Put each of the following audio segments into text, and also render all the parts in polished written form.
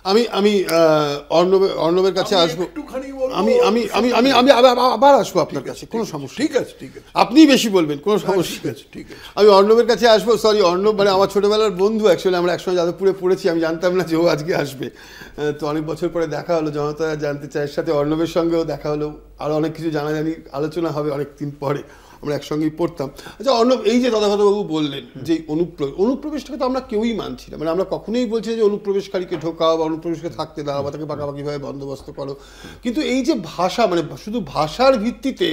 আমি আমি অর্ণবের কাছে আসবো, আমি আমি আমি আমি আমি আবার আসবো আপনার কাছে, কোনো সমস্যা। ঠিক আছে, ঠিক আছে, আপনি বেশি বলবেন, কোনো সমস্যা আছে, ঠিক আছে। আমি অর্ণবের কাছে আসবো। সরি, অর্ণব মানে আমার ছোটবেলার বন্ধু, অ্যাকচুয়ালি আমরা একসঙ্গে যাদবপুরে পড়েছি। আমি জানতাম না যে ও আজকে আসবে, তো অনেক বছর পরে দেখা হলো। জনতা জানতে চায় সাথে অর্ণবের সঙ্গেও দেখা হলো, আরও অনেক কিছু জানাজানি আলোচনা হবে অনেক দিন পরে, আমরা একসঙ্গেই পড়তাম। আচ্ছা অর্ণব, এই যে তথাগতবাবু বললেন যে অনুপ্রবেশটাকে তো আমরা কেউই মানছি না, মানে আমরা কখনোই বলছি যে অনুপ্রবেশকারীকে ঢোকাও বা অনুপ্রবেশকে থাকতে দাও বা তাকে পাকাপাকিভাবে বন্দোবস্ত করো, কিন্তু এই যে ভাষা, মানে শুধু ভাষার ভিত্তিতে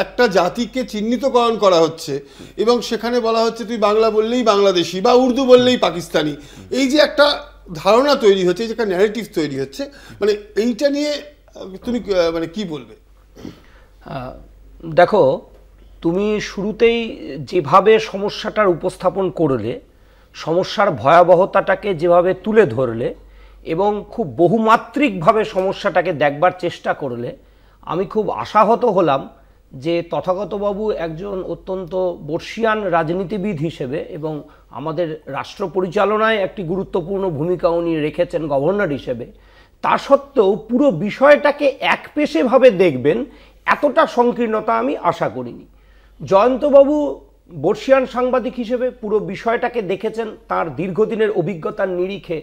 একটা জাতিকে চিহ্নিতকরণ করা হচ্ছে এবং সেখানে বলা হচ্ছে তুই বাংলা বললেই বাংলাদেশি বা উর্দু বললেই পাকিস্তানি, এই যে একটা ধারণা তৈরি হচ্ছে, এই যে একটা ন্যারেটিভ তৈরি হচ্ছে, মানে এইটা নিয়ে তুমি মানে কি বলবে? দেখো, তুমি শুরুতেই যেভাবে সমস্যাটার উপস্থাপন করলে, সমস্যার ভয়াবহতাটাকে যেভাবে তুলে ধরলে এবং খুব বহুমাত্রিকভাবে সমস্যাটাকে দেখবার চেষ্টা করলে, আমি খুব আশাহত হলাম যে তথাগতবাবু একজন অত্যন্ত বর্ষিয়ান রাজনীতিবিদ হিসেবে এবং আমাদের রাষ্ট্র পরিচালনায় একটি গুরুত্বপূর্ণ ভূমিকা উনি রেখেছেন গভর্নর হিসেবে, তা সত্ত্বেও পুরো বিষয়টাকে একপেশেভাবে দেখবেন এতটা সংকীর্ণতা আমি আশা করিনি। জয়ন্তবাবু বর্ষিয়ান সাংবাদিক হিসেবে পুরো বিষয়টাকে দেখেছেন তার দীর্ঘদিনের অভিজ্ঞতার নিরিখে,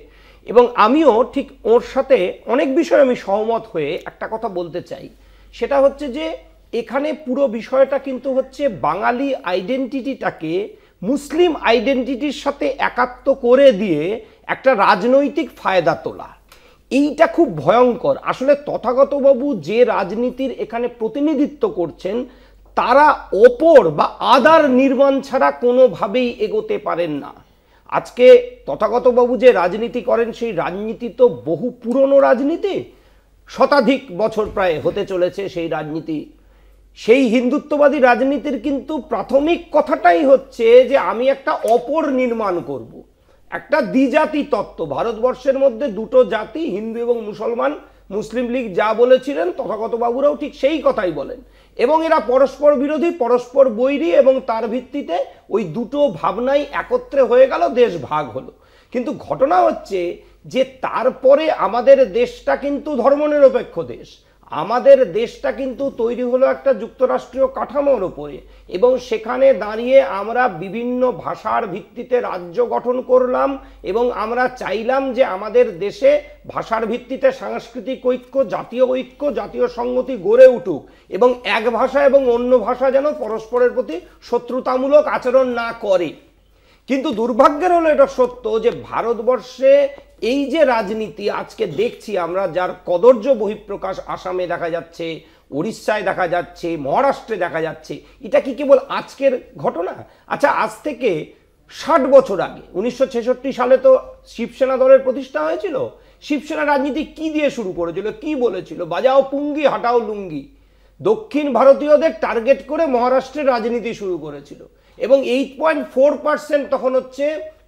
এবং আমিও ঠিক ওর সাথে অনেক বিষয়ে আমি সহমত হয়ে একটা কথা বলতে চাই। সেটা হচ্ছে যে এখানে পুরো বিষয়টা কিন্তু হচ্ছে বাঙালি আইডেন্টিটিটাকে মুসলিম আইডেন্টিটির সাথে একাত্ম করে দিয়ে একটা রাজনৈতিক ফায়দা তোলা। এইটা খুব ভয়ঙ্কর। আসলে তথাগতবাবু যে রাজনীতির এখানে প্রতিনিধিত্ব করছেন, তারা ওপর বা আদার নির্মাণ ছাড়া কোনোভাবেই এগোতে পারেন না। আজকে তথাগতবাবু যে রাজনীতি করেন, সেই রাজনীতি তো বহু পুরনো রাজনীতি, শতাধিক বছর প্রায় হতে চলেছে সেই রাজনীতি। সেই হিন্দুত্ববাদী রাজনীতির কিন্তু প্রাথমিক কথাটাই হচ্ছে যে আমি একটা অপর নির্মাণ করব, একটা দ্বিজাতি তত্ত্ব। ভারতবর্ষের মধ্যে দুটো জাতি, হিন্দু এবং মুসলমান। মুসলিম লীগ যা বলেছিলেন তথাগতবাবুরাও ঠিক সেই কথাই বলেন, এবং এরা পরস্পর বিরোধী, পরস্পর বৈরী, এবং তার ভিত্তিতে ওই দুটো ভাবনাই একত্রে হয়ে গেল, দেশ ভাগ হলো। কিন্তু ঘটনা হচ্ছে যে তারপরে আমাদের দেশটা কিন্তু ধর্মনিরপেক্ষ দেশ, আমাদের দেশটা কিন্তু তৈরি হলো একটা যুক্তরাষ্ট্রীয় কাঠামোর উপরে, এবং সেখানে দাঁড়িয়ে আমরা বিভিন্ন ভাষার ভিত্তিতে রাজ্য গঠন করলাম, এবং আমরা চাইলাম যে আমাদের দেশে ভাষার ভিত্তিতে সাংস্কৃতিক ঐক্য, জাতীয় সংহতি গড়ে উঠুক, এবং এক ভাষা এবং অন্য ভাষা যেন পরস্পরের প্রতি শত্রুতামূলক আচরণ না করে। কিন্তু দুর্ভাগ্যের হলো এটা সত্য যে ভারতবর্ষে এই যে রাজনীতি আজকে দেখছি আমরা, যার কদর্য বহিঃপ্রকাশ আসামে দেখা যাচ্ছে, উড়িষ্যায় দেখা যাচ্ছে, মহারাষ্ট্রে দেখা যাচ্ছে, এটা কি কেবল আজকের ঘটনা? আচ্ছা, আজ থেকে 60 বছর আগে 1966 সালে তো শিবসেনা দলের প্রতিষ্ঠা হয়েছিল। শিবসেনা রাজনীতি কি দিয়ে শুরু করেছিল, কি বলেছিল? বাজাও পুঙ্গি হাটাও লুঙ্গি। দক্ষিণ ভারতীয়দের টার্গেট করে মহারাষ্ট্রের রাজনীতি শুরু করেছিল, এবং 8.4% তখন হচ্ছে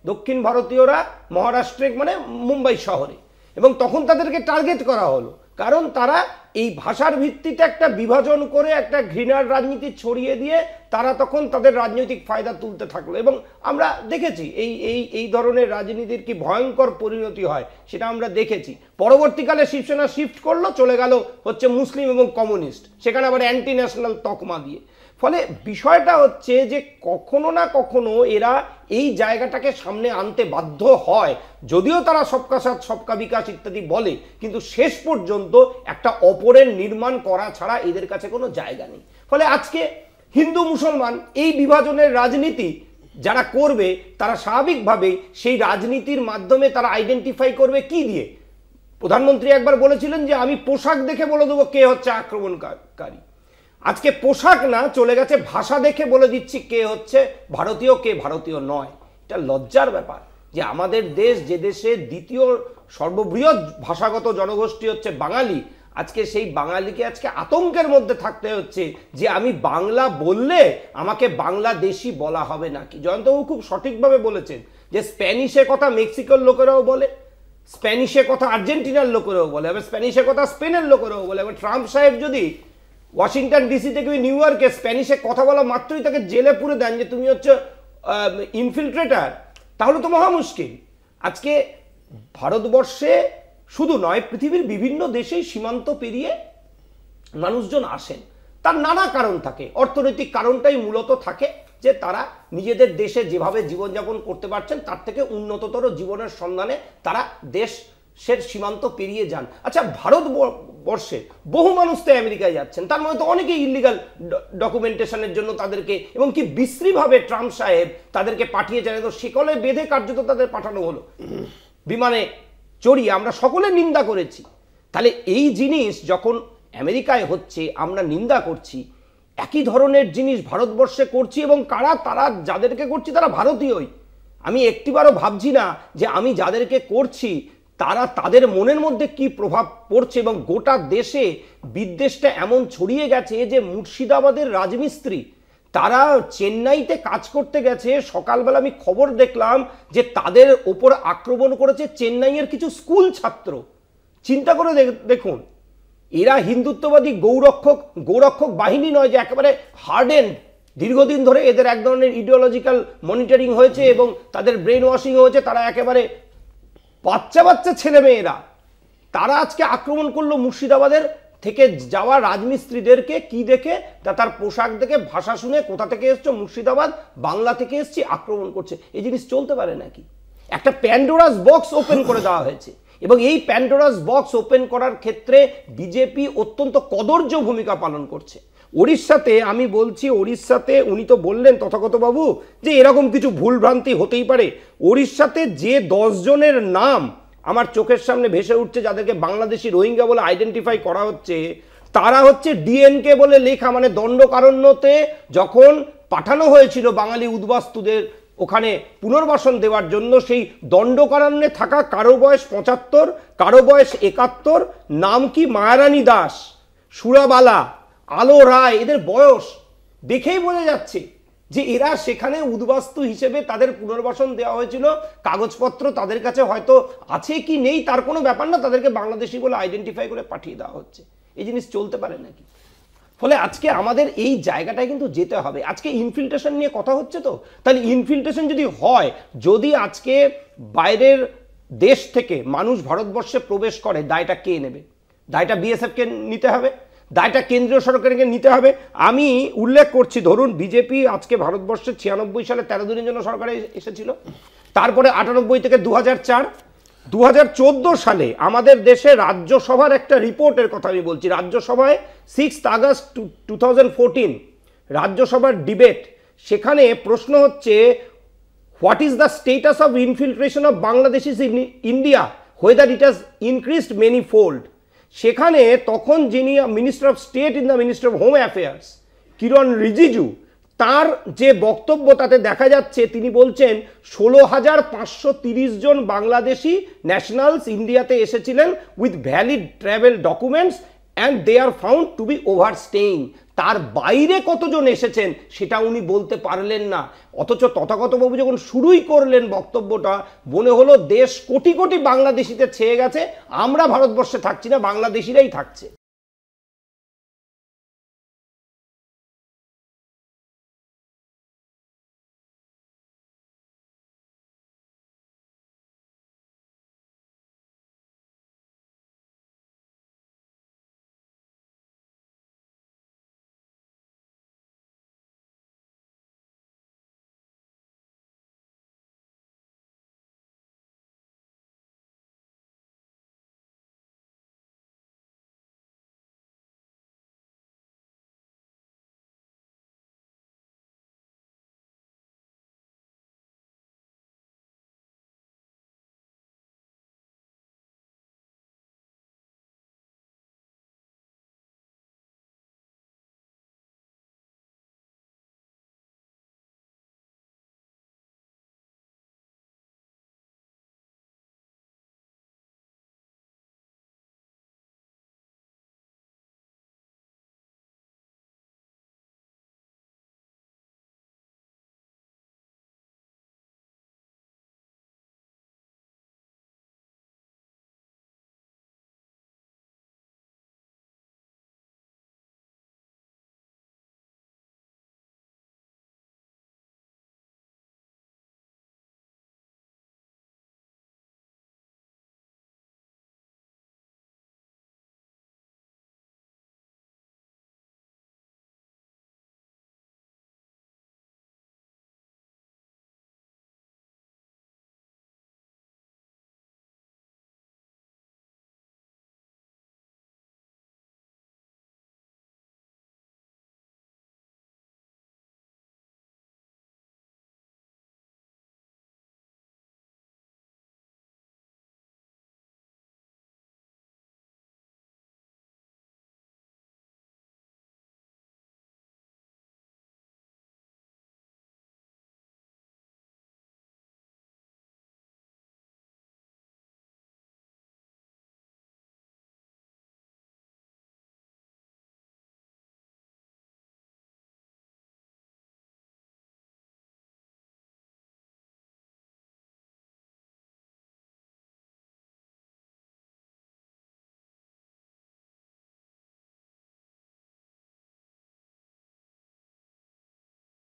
দক্ষিণ ভারতীয়রা মহারাষ্ট্রে, মানে মুম্বাই শহরে, এবং তখন তাদেরকে টার্গেট করা হলো কারণ তারা এই ভাষার ভিত্তিতে একটা বিভাজন করে একটা ঘৃণার রাজনীতি ছড়িয়ে দিয়ে তারা তখন তাদের রাজনৈতিক ফায়দা তুলতে থাকলো। এবং আমরা দেখেছি এই ধরনের রাজনীতির কি ভয়ঙ্কর পরিণতি হয় সেটা আমরা দেখেছি। পরবর্তীকালে শিবসেনা শিফট করলো, চলে গেল হচ্ছে মুসলিম এবং কমিউনিস্ট, সেখানে আবার অ্যান্টি ন্যাশনাল তকমা দিয়ে। ফলে বিষয়টা হচ্ছে যে কখনো না কখনো এরা এই জায়গাটাকে সামনে আনতে বাধ্য হয়, যদিও তারা সবকা সাথ সবকা বিকাশ ইত্যাদি বলে, কিন্তু শেষ পর্যন্ত একটা অপরের নির্মাণ করা ছাড়া এদের কাছে কোনো জায়গা নেই। ফলে আজকে হিন্দু মুসলমান এই বিভাজনের রাজনীতি যারা করবে, তারা স্বাভাবিকভাবেই সেই রাজনীতির মাধ্যমে তারা আইডেন্টিফাই করবে কি দিয়ে। প্রধানমন্ত্রী একবার বলেছিলেন যে আমি পোশাক দেখে বলে দেবো কে হচ্ছে আক্রমণকারী। আজকে পোশাক না, চলে গেছে ভাষা দেখে বলে দিচ্ছি কে হচ্ছে ভারতীয়, কে ভারতীয় নয়। এটা লজ্জার ব্যাপার যে আমাদের দেশ, যে দেশে দ্বিতীয় সর্ববৃহৎ ভাষাগত জনগোষ্ঠী হচ্ছে বাঙালি, আজকে সেই বাঙালিকে আজকে আতঙ্কের মধ্যে থাকতে হচ্ছে যে আমি বাংলা বললে আমাকে বাংলাদেশি বলা হবে নাকি। জয়ন্তবাবু খুব সঠিকভাবে বলেছেন যে স্প্যানিশে কথা মেক্সিকোর লোকেরাও বলে, স্প্যানিশে কথা আর্জেন্টিনার লোকেরাও বলে, আবার স্প্যানিশে কথা স্পেনের লোকেরাও বলে। এবার ট্রাম্প সাহেব যদি ওয়াশিংটন ডিসি থেকে নিউ ইয়র্কে স্প্যানিশে কথা বলা মাত্রই তাকে জেলে পুরে দেন যে তুমি হচ্ছে ইনফিল্ট্রেটার, তাহলে তো মহা মুশকিল। আজকে ভারতবর্ষে শুধু নয়, পৃথিবীর বিভিন্ন দেশেই সীমান্ত পেরিয়ে মানুষজন আসেন। তার নানা কারণ থাকে, অর্থনৈতিক কারণটাই মূলত থাকে যে তারা নিজেদের দেশে যেভাবে জীবনযাপন করতে পারছেন তার থেকে উন্নততর জীবনের সন্ধানে তারা দেশের সীমান্ত পেরিয়ে যান। আচ্ছা, ভারতবর্ষে বহু মানুষ তো আমেরিকায় যাচ্ছেন, তার মধ্যে তো অনেকেই ইলিগাল ডকুমেন্টেশনের জন্য তাদেরকে, এবং কি বিশ্রীভাবে ট্রাম্প সাহেব তাদেরকে পাঠিয়েছেন, তো সেকলে বেঁধে কার্যত তাদের পাঠানো হলো বিমানে চড়িয়ে। আমরা সকলে নিন্দা করেছি। তাহলে এই জিনিস যখন আমেরিকায় হচ্ছে আমরা নিন্দা করছি, একই ধরনের জিনিস ভারতবর্ষে করছি, এবং তারা যাদেরকে করছি তারা ভারতীয়ই। আমি একটিবারও ভাবছি না যে আমি যাদেরকে করছি তাদের মনের মধ্যে কি প্রভাব পড়ছে, এবং গোটা দেশে বিদ্বেষটা এমন ছড়িয়ে গেছে যে মুর্শিদাবাদের রাজমিস্ত্রি তারা চেন্নাইতে কাজ করতে গেছে, সকালবেলা আমি খবর দেখলাম যে তাদের ওপর আক্রমণ করেছে চেন্নাইয়ের কিছু স্কুল ছাত্র। চিন্তা করে দেখুন, এরা হিন্দুত্ববাদী গৌরক্ষক বাহিনী নয় যে একেবারে হার্ডেন্ড, দীর্ঘদিন ধরে এদের এক ধরনের ইডিওলজিক্যাল মনিটরিং হয়েছে এবং তাদের ব্রেন ওয়াশিং হয়েছে, তারা একেবারে বাচ্চা ছেলেমেয়েরা। তারা আজকে আক্রমণ করলো মুর্শিদাবাদের থেকে যাওয়া রাজমিস্ত্রিদেরকে। কি দেখে? তার পোশাক দেখে, ভাষা শুনে, কোথা থেকে এসছো, মুর্শিদাবাদ, বাংলা থেকে এসছি, আক্রমণ করছে। এই জিনিস চলতে পারে নাকি? একটা প্যান্ডোরাস বক্স ওপেন করে দেওয়া হয়েছে, এবং এই প্যান্ডোরাস বক্স ওপেন করার ক্ষেত্রে বিজেপি অত্যন্ত কদর্য ভূমিকা পালন করছে। ওড়িশাতে আমি বলছি, ওড়িশাতে উনি তো বললেন তথাগত বাবু যে এরকম কিছু ভুলভ্রান্তি হতেই পারে। ওড়িশাতে যে 10 জনের নাম আমার চোখের সামনে ভেসে উঠছে যাদেরকে বাংলাদেশি রোহিঙ্গা বলে আইডেন্টিফাই করা হচ্ছে, তারা হচ্ছে ডিএনকে বলে লেখা, মানে দণ্ডকারণ্যতে যখন পাঠানো হয়েছিল বাঙালি উদ্বাস্তুদের ওখানে পুনর্বাসন দেওয়ার জন্য, সেই দণ্ডকারণ্যে থাকা কারো বয়স 75, কারো বয়স 71, নাম কি মায়ারানী দাস, সুরাবালা, আলো রায়, এদের বয়স দেখেই বোঝা যাচ্ছে যে এরা সেখানে উদ্বাস্তু হিসেবে তাদের পুনর্বাসন দেওয়া হয়েছিল। কাগজপত্র তাদের কাছে হয়তো আছে কি নেই তার কোনো ব্যাপার না, তাদেরকে বাংলাদেশি বলে আইডেন্টিফাই করে পাঠিয়ে দেওয়া হচ্ছে। এই জিনিস চলতে পারে নাকি? ফলে আজকে আমাদের এই জায়গাটায় কিন্তু যেতে হবে। আজকে ইনফিল্ট্রেশন নিয়ে কথা হচ্ছে, তো তাহলে ইনফিল্ট্রেশন যদি হয়, যদি আজকে বাইরের দেশ থেকে মানুষ ভারতবর্ষে প্রবেশ করে, দায়টা কে নেবে? দায়টা বিএসএফকে নিতে হবে, দায়টা কেন্দ্রীয় সরকারকে নিতে হবে। আমি উল্লেখ করছি, ধরুন বিজেপি আজকে ভারতবর্ষে 96 সালে 13 দিনের জন্য সরকারে এসেছিল, তারপরে 98 থেকে 2004, 2014 সালে আমাদের দেশে রাজ্যসভার একটা রিপোর্টের কথা আমি বলছি। রাজ্যসভায় 6 আগস্ট 2014 রাজ্যসভার ডিবেট, সেখানে প্রশ্ন হচ্ছে what is the status of infiltration of Bangladeshis in India, whether it has increased many fold. সেখানে তখন যিনি minister of state in the ministry of home affairs Kiren Rijiju, তার যে বক্তব্য তাতে দেখা যাচ্ছে তিনি বলছেন 16,530 জন বাংলাদেশি ন্যাশনালস ইন্ডিয়াতে এসেছিলেন with valid travel documents and they are found to be overstaying. তার বাইরে কতজন এসেছেন সেটা উনি বলতে পারলেন না। অথচ তথাগতবাবু যখন শুরুই করলেন বক্তব্যটা, মনে হলো দেশ কোটি কোটি বাংলাদেশিতে ছেয়ে গেছে, আমরা ভারতবর্ষে থাকছি না, বাংলাদেশিরাই থাকছে।